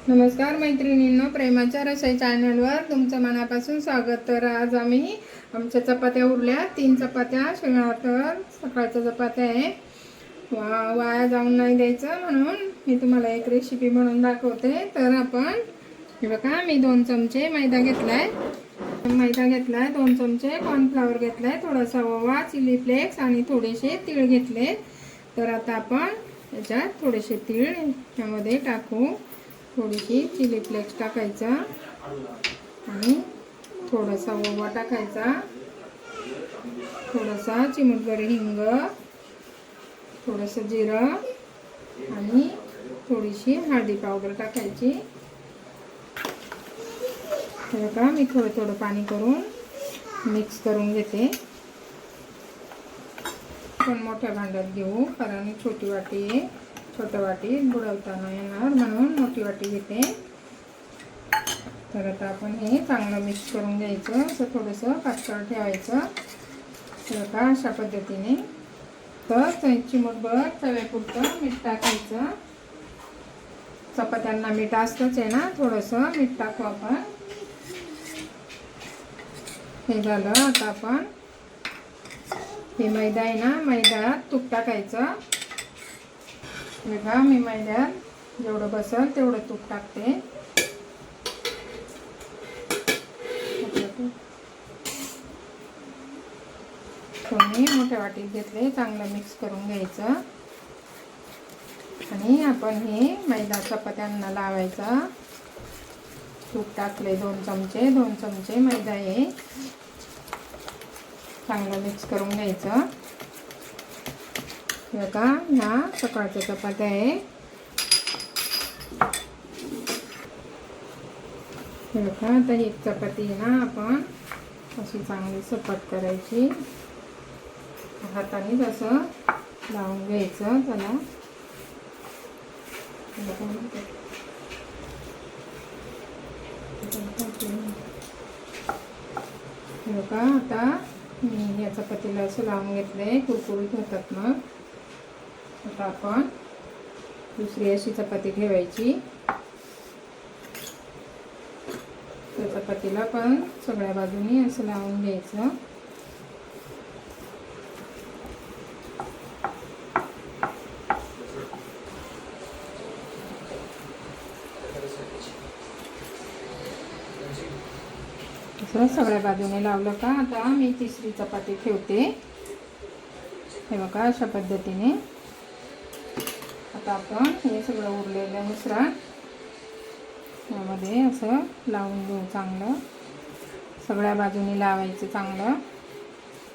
नमस्कार मैत्रिणींनो, प्रेमाच्या रसोई चॅनलवर तुमचं मनापासून स्वागत। तर आज आम्ही आमच्या चपात्या उरल्या, 3 चपात्या शिळा, तर सकाळच्या चपात्या आहे, वाया जाऊन नाही द्यायचं म्हणून मी तुम्हाला एक रेसिपी म्हणून दाखवते। तर आपण हे बघा, मी 2 चमचे मैदा घेतलाय, 2 चमचे कॉर्नफ्लॉवर घेतलाय, थोडासा ओवा, चिली फ्लेक्स आणि थोडेसे तीळ घेतले। तर आता आपण याच्यात थोडेसे तीळ यामध्ये टाकू, थोडीशी चिली फ्लेक्स टाकायचा आणि थोडासा ओवा टाकायचा, थोडासा चिमूटभर हिंग, थोडंसं जिरं आणि थोडीशी हळदी पावडर टाकायची। हे बघा, मी थोडं थोडं पाणी करून मिक्स करून घेते। पण मोठ्या भांड्यात घेऊ, कारण छोटी वाटी आहे, छोट्या वाटीत बुडवताना येणार म्हणून मोठी वाटी घेते। तर आता आपण हे चांगलं मिक्स करून घ्यायचं, असं थोडंसं पातळ ठेवायचं। तर का अशा पद्धतीने, तर चिमूटभर चवीपुरतं मीठ टाकायचं। चपात्यांना मीठ असतंच आहे ना, थोडंसं मीठ टाकू आपण। हे झालं, आता आपण हे मैदा आहे ना, मैद्यात तूप टाकायचं। बघा, मी मैद्यात जेवढं बसेल तेवढं तूप टाकते। मी मोठ्या वाटीत घेतले, चांगलं मिक्स करून घ्यायचं आणि आपण हे मैदा चपात्यांना लावायचा। तूप टाकले 2 चमचे मैदा आहे, चांगलं मिक्स करून घ्यायचं। बघा, ह्या सकाळच्या चपात्या आहे। हे बघा, आता एक चपाती ना आपण अशी चांगली सपाट करायची, हाताने असं लावून घ्यायचं त्याला। हे बघा, आता मी या चपातीला असं लावून घेतलंय, कुरकुरीत होतात मग। आता आपण दुसरी अशी चपाती ठेवायची, त्या चपातीला पण सगळ्या बाजूनी असं लावून घ्यायचं। असं सगळ्या बाजूने लावलं का, आता मी तिसरी चपाती ठेवते। हे बघा, अशा पद्धतीने आता आपण हे सगळं उरलेलं मिश्रण यामध्ये असं लावून घेऊ। चांगलं सगळ्या बाजूनी लावायचं, चांगलं,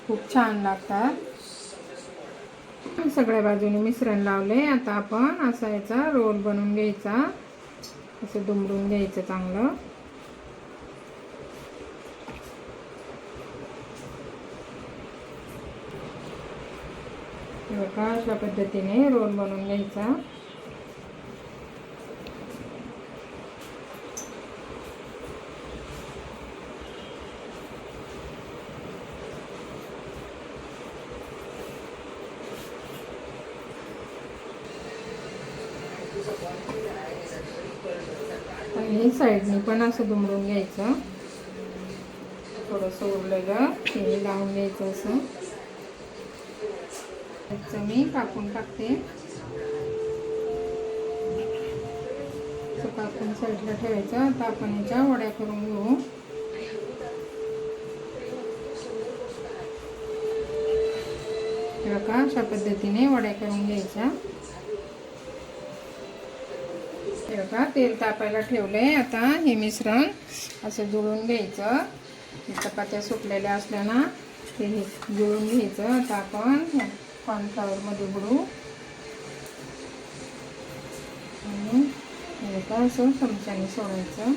खूप छान लागतात। सगळ्या बाजूनी मिश्रण लावले, आता आपण असा याचा रोल बनवून घ्यायचा, असं दुमडून घ्यायचं चांगलं। बघा, अशा पद्धतीने रोल बनवून घ्यायचा। आणि साईडने पण असं दुमडून घ्यायचं, थोडंसं उरलेलं हे लावून घ्यायचं असं। मी कापून टाकते, कापून साईडला ठेवायचं। आता आपण याच्या वड्या करून घेऊ। बघा, अशा पद्धतीने वड्या करून घ्यायच्या। बघा, तेल तापायला ठेवलंय, आता हे मिश्रण असं जुळून घ्यायचं। चपात्या सुटलेल्या असल्या ना, ते जुळून घ्यायचं। आता आपण कॉर्नफ्लॉवर मध्ये बुडू आणि असं चमच्याने सोडायचं।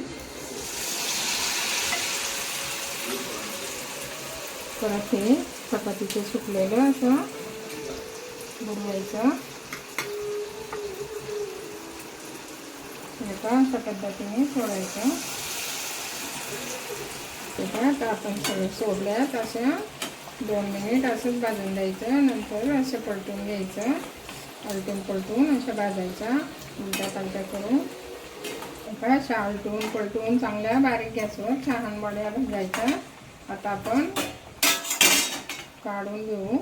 परत हे चपातीचे सुकलेलं असं बुडवायचं। अशा पद्धतीने सोडायचं। आता आपण सगळे सोडल्यात, असं 2 मिनिट असंच भाजून द्यायचं, नंतर असं पलटून घ्यायचं, आलटून पलटून अशा भाजायच्या, उलट्या पालट्या करून। काय अशा आलटून पलटून चांगल्या बारीक गॅसवर छान वड्या भाजायच्या. आता आपण काढून घेऊ.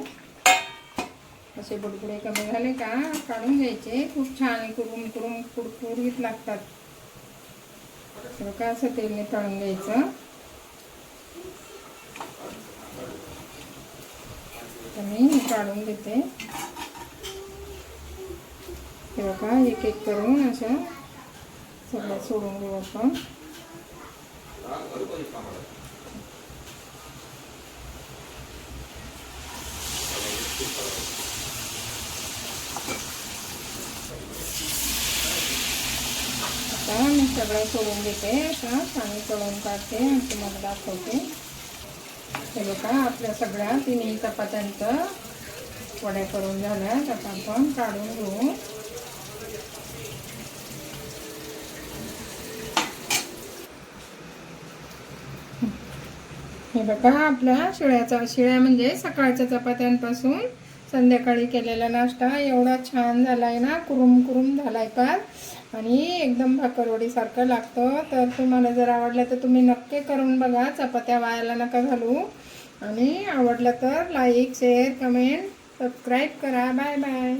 असे बुडबुडे कमी झाले का काढून घ्यायचे. खूप छान कुरुम कुरुम कुरकुरीत लागतात. का असं तेलने तळून घ्यायचं. तर मी काढून घेते. हे बघा एक एक करून असं सगळं सोडून घेऊ आपण. आता मी सगळं सोडून घेते. आता पाणी तळून काढते आणि तुम्हाला दाखवते. हे बघा आपल्या सगळ्या 3 चपात्यांचं वड्या करून झाल्यात. आता आपण काढून घेऊ. हे बघा आपल्या शिळ्या म्हणजे सकाळच्या चपात्यांपासून संध्याकाळी केलेला नाश्ता एवढा छान झाला आहे ना. कुरुम कुरुम झाला आहे का आणि एकदम भाकरवडीसारखं लागतं. तर तुम्हाला जर आवडलं तर तुम्ही नक्की करून बघा. चपात्या वायाला नका घालू. आणि आवडलं तर लाईक शेअर कमेंट सबस्क्राईब करा. Bye bye.